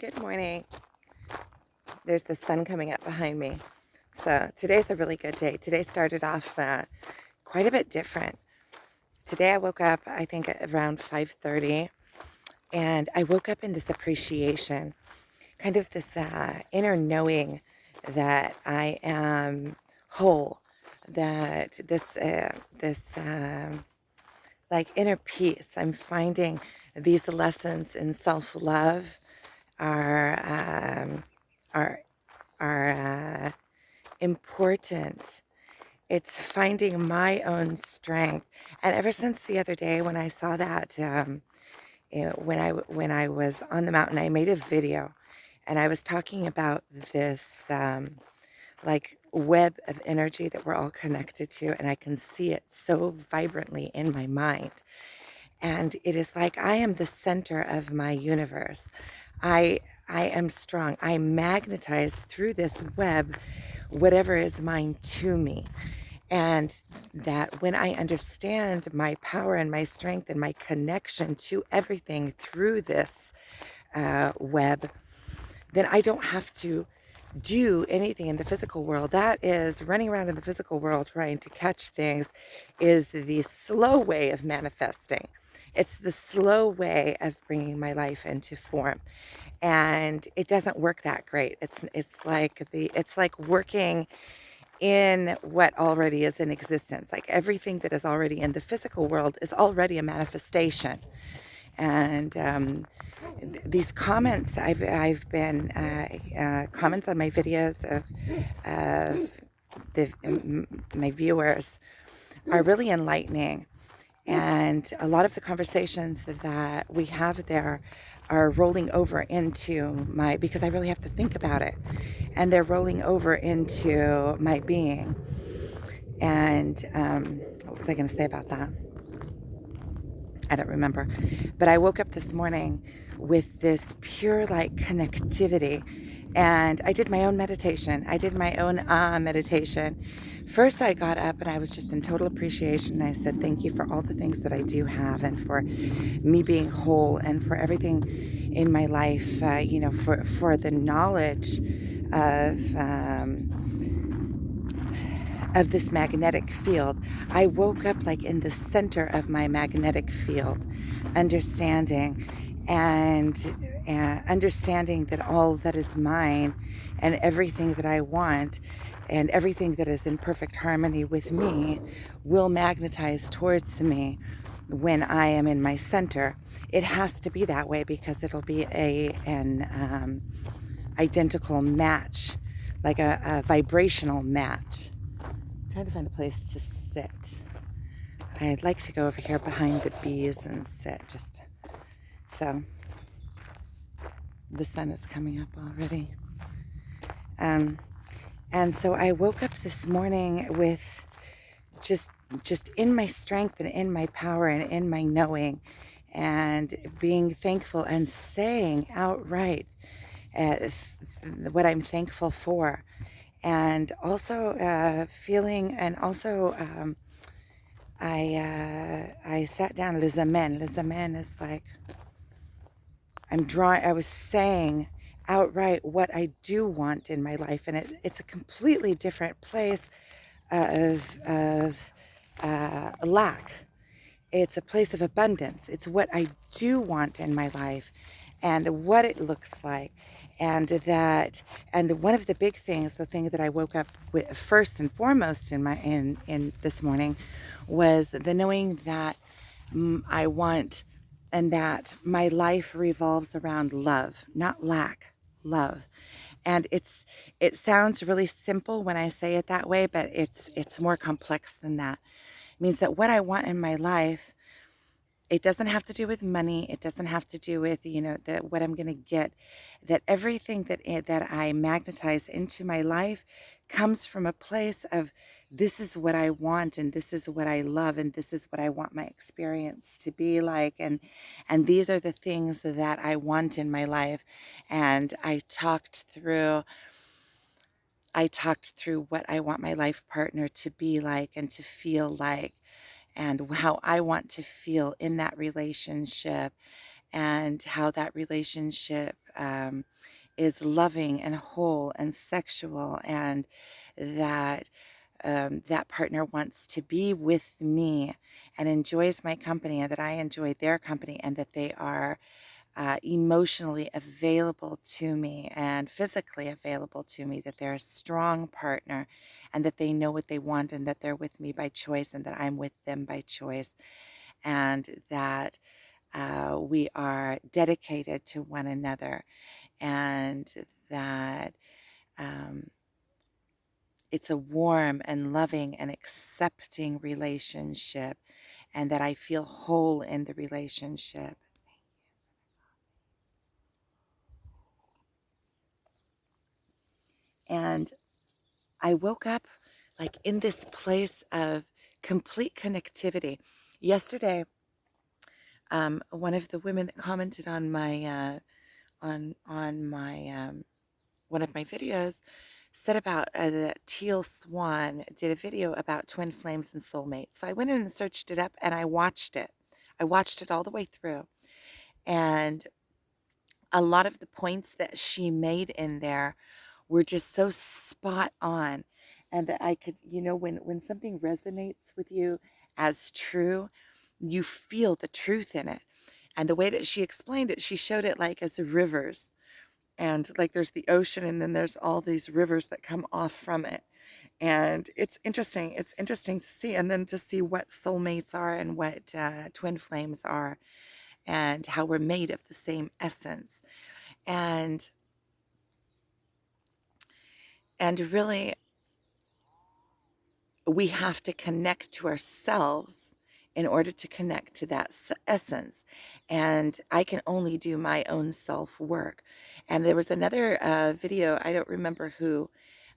Good morning. There's the sun coming up behind me. So today's a really good day. Today started off quite a bit different. Today I woke up, I think, at around 5:30, and I woke up in this appreciation, kind of this inner knowing that I am whole, that this like inner peace. I'm finding these lessons in self-love are are important. It's finding my own strength. And ever since the other day when I saw that, when I was on the mountain, I made a video, and I was talking about this like web of energy that we're all connected to, and I can see it so vibrantly in my mind. And it is like I am the center of my universe. I I am strong. I magnetize through this web whatever is mine to me. And that when I understand my power and my strength and my connection to everything through this web, then I don't have to do anything in the physical world. That is running around in the physical world trying to catch things is the slow way of manifesting. It's the slow way of bringing my life into form. And it doesn't work that great. It's like working in what already is in existence. Like everything that is already in the physical world is already a manifestation. And these comments, I've been comments on my videos of my viewers are really enlightening. And a lot of the conversations that we have there are rolling over into my, because I really have to think about it. And they're rolling over into my being. And what was I going to say about that? I don't remember. But I woke up this morning with this pure like connectivity. And I did my own meditation. I did my own meditation. First, I got up and I was just in total appreciation. I said, thank you for all the things that I do have and for me being whole and for everything in my life, for the knowledge of this magnetic field. I woke up like in the center of my magnetic field, understanding and understanding that all that is mine and everything that I want and everything that is in perfect harmony with me will magnetize towards me when I am in my center. It has to be that way because it'll be an identical match, like a vibrational match. Trying to find a place to sit. I'd like to go over here behind the bees and sit just so the sun is coming up already. And so I woke up this morning with just in my strength and in my power and in my knowing and being thankful and saying outright what I'm thankful for. And also feeling, and also I sat down. Les amen. Les amen is like I was saying outright what I do want in my life, and it's a completely different place of lack. It's a place of abundance. It's what I do want in my life and what it looks like. And one of the big things, the thing that I woke up with first and foremost in this morning was the knowing that I want and that my life revolves around love, not lack, love. And it sounds really simple when I say it that way, but it's more complex than that. It means that what I want in my life, it doesn't have to do with money. It doesn't have to do with, what I'm going to get. That everything that I magnetize into my life comes from a place of this is what I want and this is what I love and this is what I want my experience to be like. And these are the things that I want in my life. And I talked through what I want my life partner to be like and to feel like and how I want to feel in that relationship and how that relationship is loving and whole and sexual, and that that partner wants to be with me and enjoys my company, and that I enjoy their company, and that they are emotionally available to me and physically available to me, that they're a strong partner, and that they know what they want, and that they're with me by choice, and that I'm with them by choice, and that we are dedicated to one another, and that um, it's a warm and loving and accepting relationship, and that I feel whole in the relationship. And I woke up like in this place of complete connectivity. Yesterday, one of the women that commented on my on my one of my videos said about the teal swan did a video about twin flames and soulmates. So I went in and searched it up, and I watched it. I watched it all the way through, and a lot of the points that she made in there were just so spot on, and that I could, when something resonates with you as true, you feel the truth in it. And the way that she explained it, she showed it like as rivers, and like there's the ocean, and then there's all these rivers that come off from it. And it's interesting to see, and then to see what soulmates are, and what twin flames are, and how we're made of the same essence. And and really, we have to connect to ourselves in order to connect to that essence. And I can only do my own self work. And there was another video, I don't remember who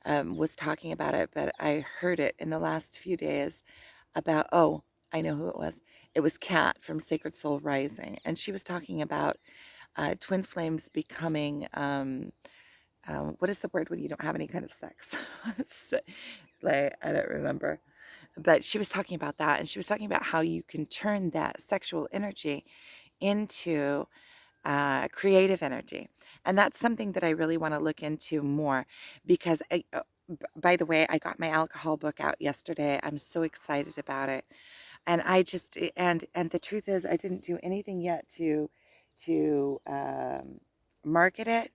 was talking about it, but I heard it in the last few days about, oh, I know who it was. It was Kat from Sacred Soul Rising. And she was talking about twin flames becoming, what is the word when you don't have any kind of sex? Like, I don't remember, but she was talking about that, and she was talking about how you can turn that sexual energy into creative energy. And that's something that I really want to look into more, because by the way, I got my alcohol book out yesterday. I'm so excited about it. And I just and the truth is, I didn't do anything yet to market it,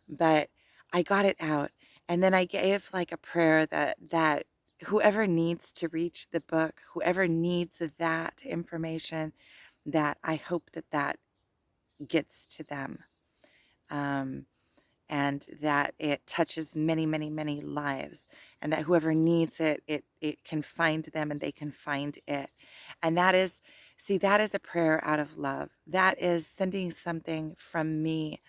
but I got it out. And then I gave like a prayer that whoever needs to reach the book, whoever needs that information, that I hope that gets to them. Um, and that it touches many, many, many lives, and that whoever needs it, it can find them, and they can find it. And that is, see, that is a prayer out of love. That is sending something from me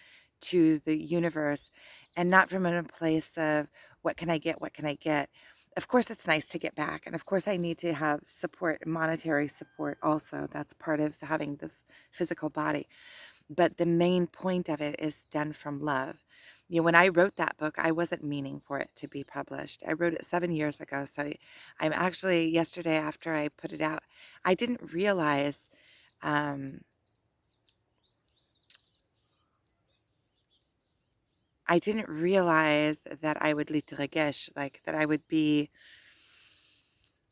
to the universe, and not from a place of what can I get? What can I get? Of course, it's nice to get back. And of course, I need to have support, monetary support also. That's part of having this physical body. But the main point of it is done from love. When I wrote that book, I wasn't meaning for it to be published. I wrote it 7 years ago. So I'm actually, yesterday after I put it out, I didn't realize, um, that I would litregesh, like that I would be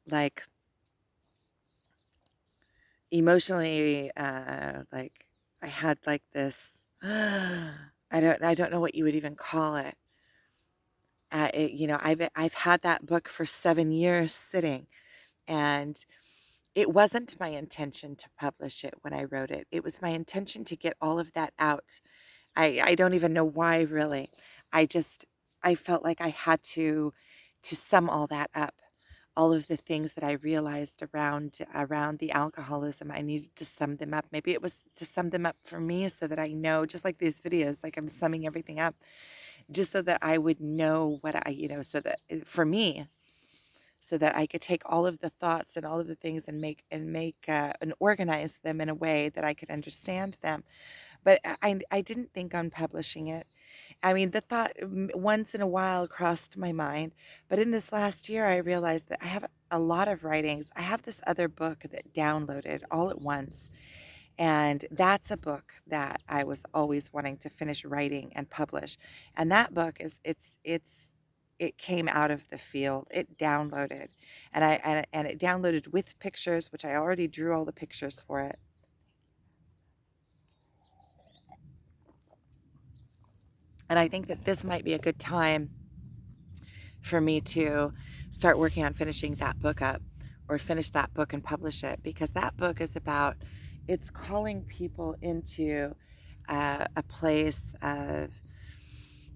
like emotionally, like I had like this, I don't know what you would even call it. I've had that book for 7 years sitting, and it wasn't my intention to publish it when I wrote it. It was my intention to get all of that out. I don't even know why, really. I just I felt like I had to sum all that up. All of the things that I realized around the alcoholism, I needed to sum them up. Maybe it was to sum them up for me, so that I know, just like these videos, like I'm summing everything up, just so that I would know what so that for me, so that I could take all of the thoughts and all of the things, and and organize them in a way that I could understand them. But I didn't think on publishing it. I mean, the thought once in a while crossed my mind, but in this last year, I realized that I have a lot of writings. I have this other book that downloaded all at once, And that's a book that I was always wanting to finish writing and publish. And that book is it came out of the field. It downloaded. And it downloaded with pictures, which I already drew all the pictures for it. And I think that this might be a good time for me to start working on finishing that book up, or finish that book and publish it, because that book is about, it's calling people into a place of,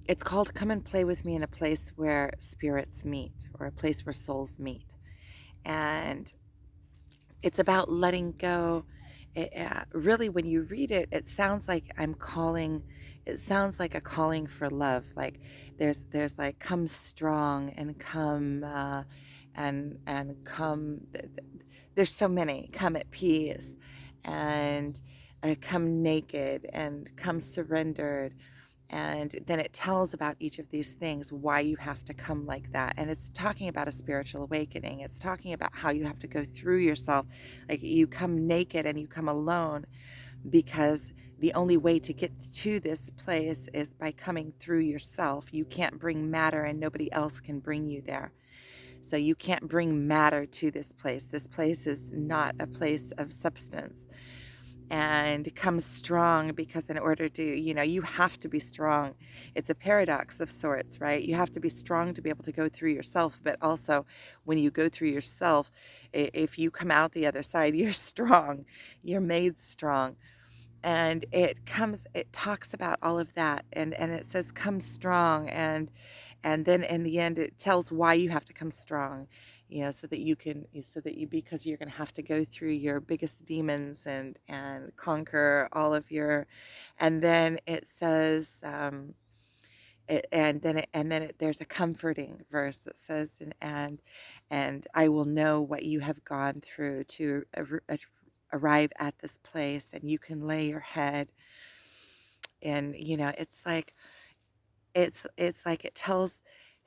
it's called Come and Play with Me in a Place Where Spirits Meet, or a place where souls meet. And it's about letting go. Really, when you read it, it sounds like I'm calling, it sounds like a calling for love. Like there's like come strong and come and come. There's so many. Come at peace, and come naked, and come surrendered. And then it tells about each of these things, why you have to come like that. And it's talking about a spiritual awakening. It's talking about how you have to go through yourself. Like you come naked and you come alone, because the only way to get to this place is by coming through yourself. You can't bring matter, and nobody else can bring you there. So you can't bring matter to this place. This place is not a place of substance. And come strong, because in order to, you have to be strong. It's a paradox of sorts, right? You have to be strong to be able to go through yourself, but also when you go through yourself, if you come out the other side, you're strong. You're made strong. And it talks about all of that, and it says come strong, and then in the end it tells why you have to come strong, so that you, because you're going to have to go through your biggest demons and conquer all of your. And then it says there's a comforting verse that says, and I will know what you have gone through to arrive at this place, and you can lay your head. And it's like it tells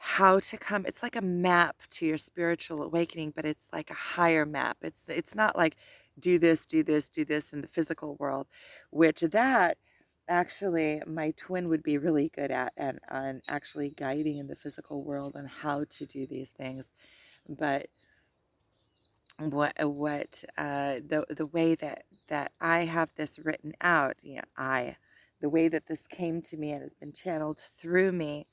how to come. It's like a map to your spiritual awakening, but it's like a higher map. It's not like do this, do this, do this in the physical world, which that actually my twin would be really good at, and on actually guiding in the physical world on how to do these things. But the way that I have this written out, the way that this came to me and has been channeled through me,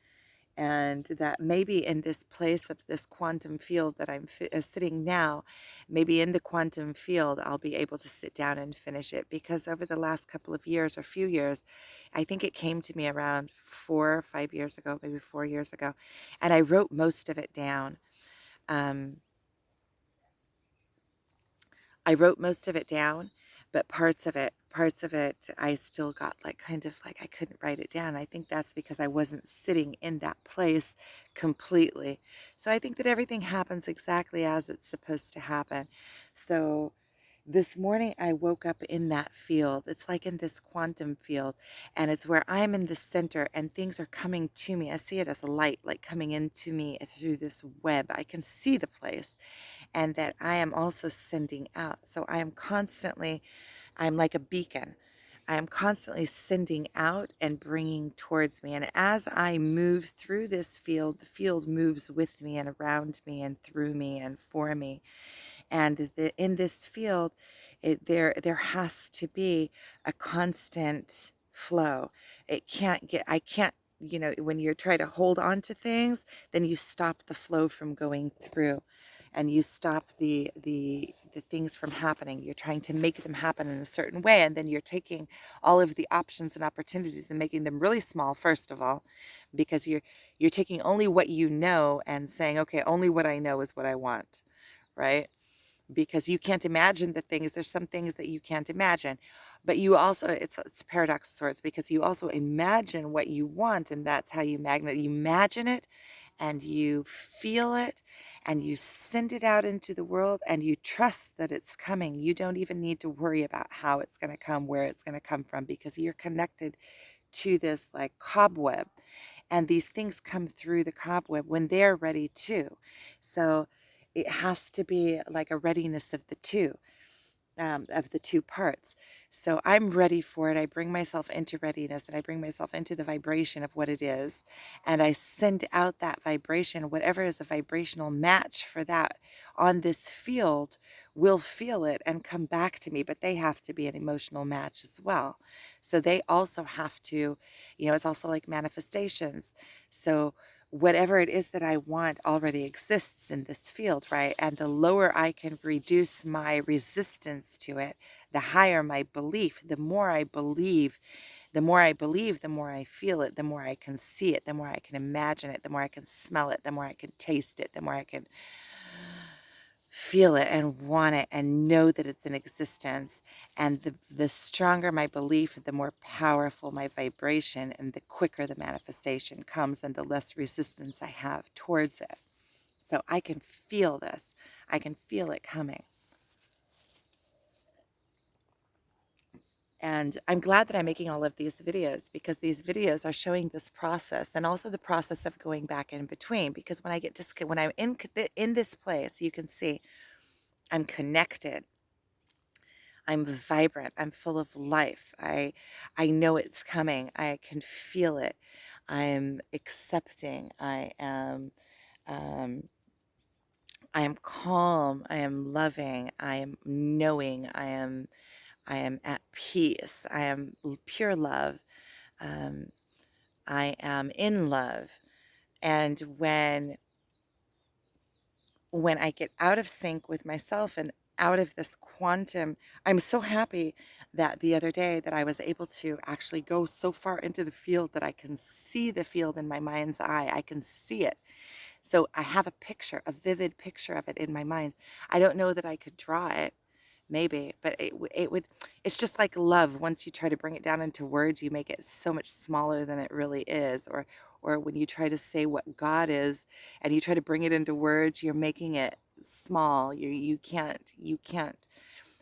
and that maybe in this place of this quantum field that I'm sitting now, maybe in the quantum field, I'll be able to sit down and finish it. Because over the last couple of years or few years, I think it came to me around 4 or 5 years ago, maybe 4 years ago, and I wrote most of it down. Um, I wrote most of it down, but parts of it, I still got like kind of like I couldn't write it down. I think that's because I wasn't sitting in that place completely. So I think that everything happens exactly as it's supposed to happen. So this morning I woke up in that field. It's like in this quantum field, and it's where I'm in the center and things are coming to me. I see it as a light, like coming into me through this web. I can see the place, and that I am also sending out. So I'm like a beacon. I am constantly sending out and bringing towards me. And as I move through this field, the field moves with me and around me and through me and for me. And in this field, there has to be a constant flow. I can't, when you're trying to hold on to things, then you stop the flow from going through, and you stop the things from happening. You're trying to make them happen in a certain way, and then you're taking all of the options and opportunities and making them really small, first of all, because you're taking only what you know and saying, okay, only what I know is what I want, right? Because you can't imagine the things. There's some things that you can't imagine, but you also, it's a paradox of sorts, because you also imagine what you want, and that's how you imagine it, and you feel it, and you send it out into the world, and you trust that it's coming. You don't even need to worry about how it's going to come, where it's going to come from, because you're connected to this like cobweb, and these things come through the cobweb when they're ready too. So it has to be like a readiness of the two. of the two parts. So I'm ready for it. I bring myself into readiness and I bring myself into the vibration of what it is. And I send out that vibration, whatever is a vibrational match for that on this field will feel it and come back to me, but they have to be an emotional match as well. So they also have to, it's also like manifestations. So whatever it is that I want already exists in this field, right? And the lower I can reduce my resistance to it, the higher my belief. The more I believe, the more I believe, the more I feel it, the more I can see it, the more I can imagine it, the more I can smell it, the more I can taste it, the more I can feel it and want it and know that it's in existence. And the stronger my belief, the more powerful my vibration, and the quicker the manifestation comes and the less resistance I have towards it. So I can feel this. I can feel it coming. And I'm glad that I'm making all of these videos, because these videos are showing this process and also the process of going back in between. Because when I get when I'm in this place, you can see I'm connected. I'm vibrant. I'm full of life. I know it's coming. I can feel it. I'm accepting. Um, I am calm. I am loving. I am knowing. I am at peace. I am pure love. Um, I am in love. And when I get out of sync with myself and out of this quantum, I'm so happy that the other day that I was able to actually go so far into the field that I can see the field in my mind's eye. I can see it. So I have a picture, a vivid picture of it in my mind. I don't know that I could draw it, maybe, but it would, it's just like love. Once you try to bring it down into words, you make it so much smaller than it really is. Or when you try to say what God is and you try to bring it into words, you're making it small. You can't.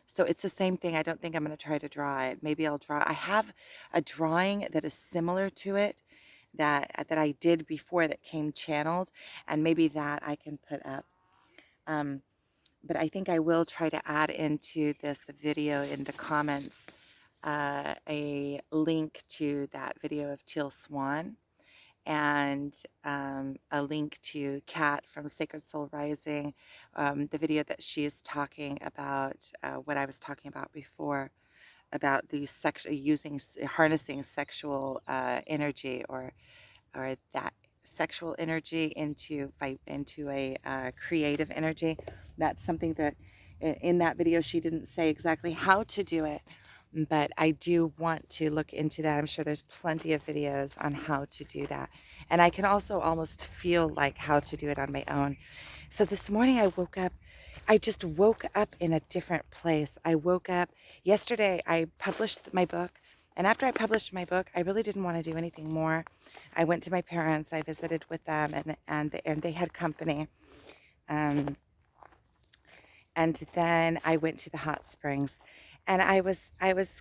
So it's the same thing. I don't think I'm going to try to draw it. Maybe I'll draw. I have a drawing that is similar to it that I did before that came channeled, and maybe that I can put up. Um, but I think I will try to add into this video in the comments a link to that video of Teal Swan, and a link to Kat from Sacred Soul Rising, the video that she is talking about what I was talking about before, about the harnessing sexual energy, or that sexual energy into a creative energy. That's something that in that video she didn't say exactly how to do it, but I do want to look into that. I'm sure there's plenty of videos on how to do that, and I can also almost feel like how to do it on my own. So this morning I just woke up in a different place. I woke up yesterday. I published my book, and after I published my book, I really didn't want to do anything more. I went to my parents. I visited with them, and they had company. Um, and then I went to the hot springs, and I was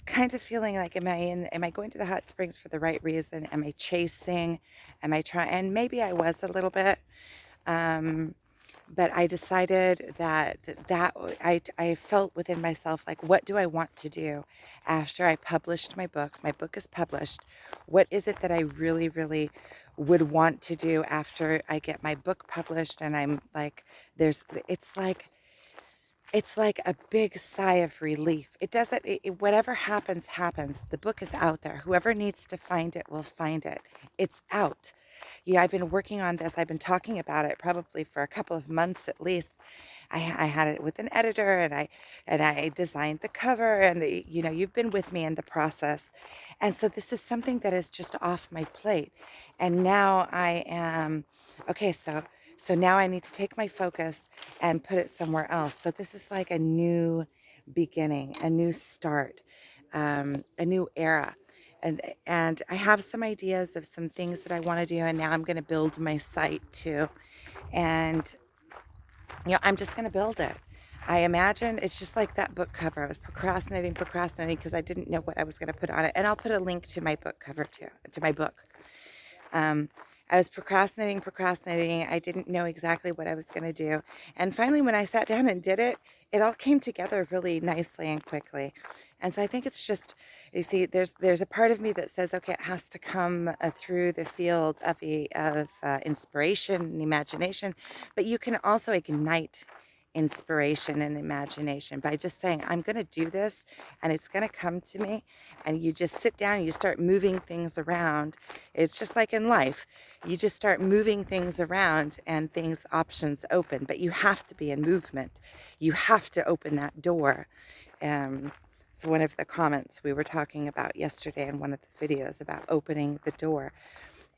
kind of feeling like, am I going to the hot springs for the right reason? Am I chasing? Am I trying? And maybe I was a little bit. Um, but I decided I felt within myself, like, what do I want to do after I published my book? My book is published. What is it that I really, really would want to do after I get my book published? And I'm like, it's like a big sigh of relief. It doesn't, whatever happens, happens. The book is out there. Whoever needs to find it will find it. It's out. I've been working on this. I've been talking about it probably for a couple of months at least. I had it with an editor, and I designed the cover, and you've been with me in the process. And so this is something that is just off my plate. And now I am okay, so now I need to take my focus and put it somewhere else. So this is like a new beginning, a new start, a new era. And I have some ideas of some things that I want to do, and now I'm going to build my site too. And I'm just going to build it. I imagine it's just like that book cover. I was procrastinating because I didn't know what I was going to put on it. And I'll put a link to my book cover too, to my book. Um, I was procrastinating. I didn't know exactly what I was going to do. And finally, when I sat down and did it, it all came together really nicely and quickly. And so I think it's just, you see, there's a part of me that says, okay, it has to come through the field of inspiration and imagination, but you can also ignite inspiration and imagination by just saying, I'm going to do this and it's going to come to me. And you just sit down and you start moving things around. It's just like in life. You just start moving things around and things options open, but you have to be in movement. You have to open that door. Um, so one of the comments we were talking about yesterday in one of the videos about opening the door.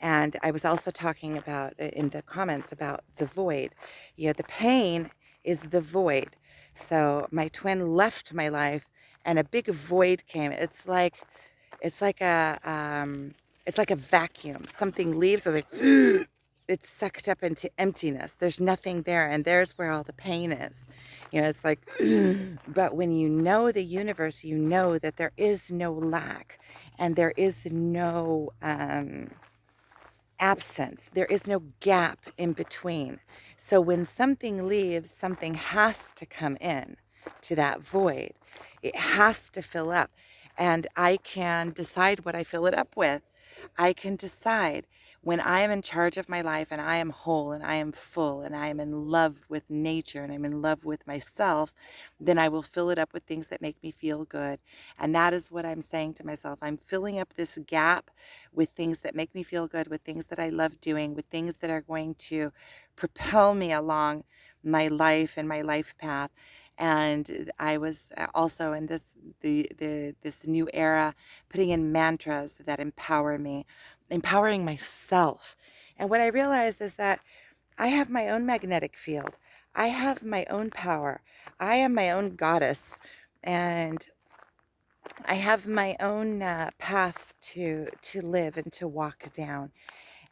And I was also talking about in the comments about the void. You know, the pain is the void. So my twin left my life and a big void came. It's like a it's like a vacuum. Something leaves, so like it's sucked up into emptiness. There's nothing there, and there's where all the pain is. You know, it's like, but when you know the universe, you know that there is no lack, and there is no absence. There is no gap in between. So when something leaves, something has to come in to that void. It has to fill up. And I can decide what I fill it up with. I can decide when I am in charge of my life and I am whole and I am full and I am in love with nature and I'm in love with myself, then I will fill it up with things that make me feel good. And that is what I'm saying to myself. I'm filling up this gap with things that make me feel good, with things that I love doing, with things that are going to propel me along my life and my life path. And I was also in this new era putting in mantras that empower me, empowering myself. And what I realized is that I have my own magnetic field. I have my own power. I am my own goddess. And I have my own path to live and to walk down.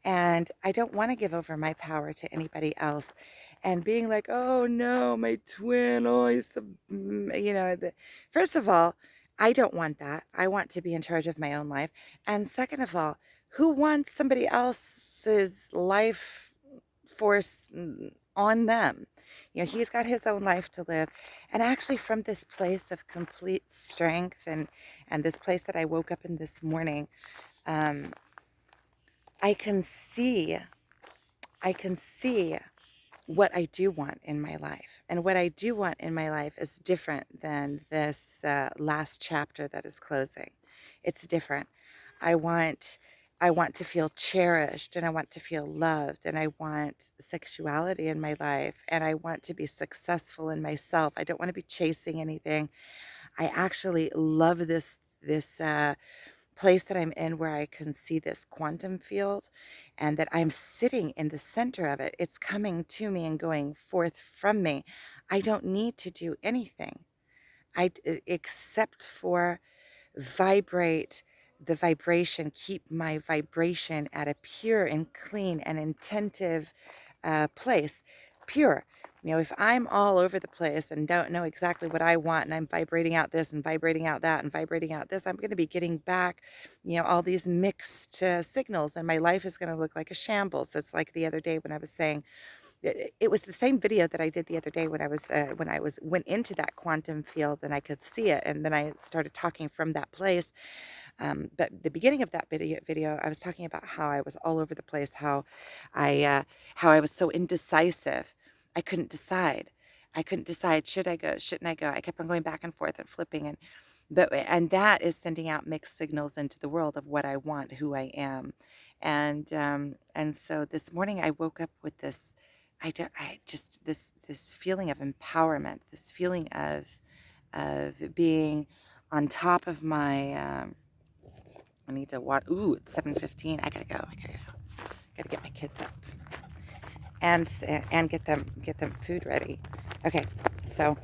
And I don't want to give over my power to anybody else. And being like, oh no, my twin, oh, he's first of all, I don't want that. I want to be in charge of my own life. And second of all, who wants somebody else's life force on them? You know, he's got his own life to live. And actually, from this place of complete strength and this place that I woke up in this morning, um, I can see I can see what I do want in my life. And what I do want in my life is different than this last chapter that is closing. It's different. I want I want to feel cherished and I want to feel loved and I want sexuality in my life and I want to be successful in myself. I don't want to be chasing anything. I actually love this place that I'm in where I can see this quantum field and that I'm sitting in the center of it. It's coming to me and going forth from me. I don't need to do anything. Except for vibrate the vibration, keep my vibration at a pure and clean and intentive place, pure. You know, if I'm all over the place and don't know exactly what I want and I'm vibrating out this and vibrating out that and vibrating out this, I'm going to be getting back, you know, all these mixed signals and my life is going to look like a shambles. It's like the other day when I was saying, it was the same video that I did the other day when I was went into that quantum field and I could see it and then I started talking from that place. But the beginning of that video, I was talking about how I was all over the place, how I was so indecisive. I couldn't decide. I couldn't decide, should I go, shouldn't I go? I kept on going back and forth and flipping and that is sending out mixed signals into the world of what I want, who I am. And so this morning I woke up with this I just this feeling of empowerment, this feeling of being on top of my I need to watch. Ooh, it's 7:15. I gotta go. Gotta get my kids up and get them food ready. Okay, so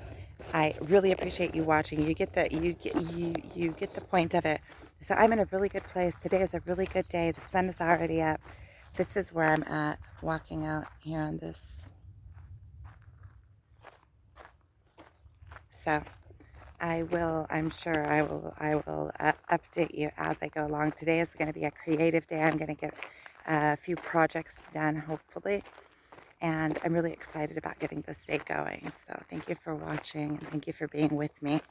I really appreciate you watching. You get the point of it. So I'm in a really good place. Today is a really good day. The sun is already up. This is where I'm at, walking out here on this. So I'm sure I will update you as I go along. Today is going to be a creative day. I'm going to get a few projects done, hopefully. And I'm really excited about getting this day going. So thank you for watching and thank you for being with me.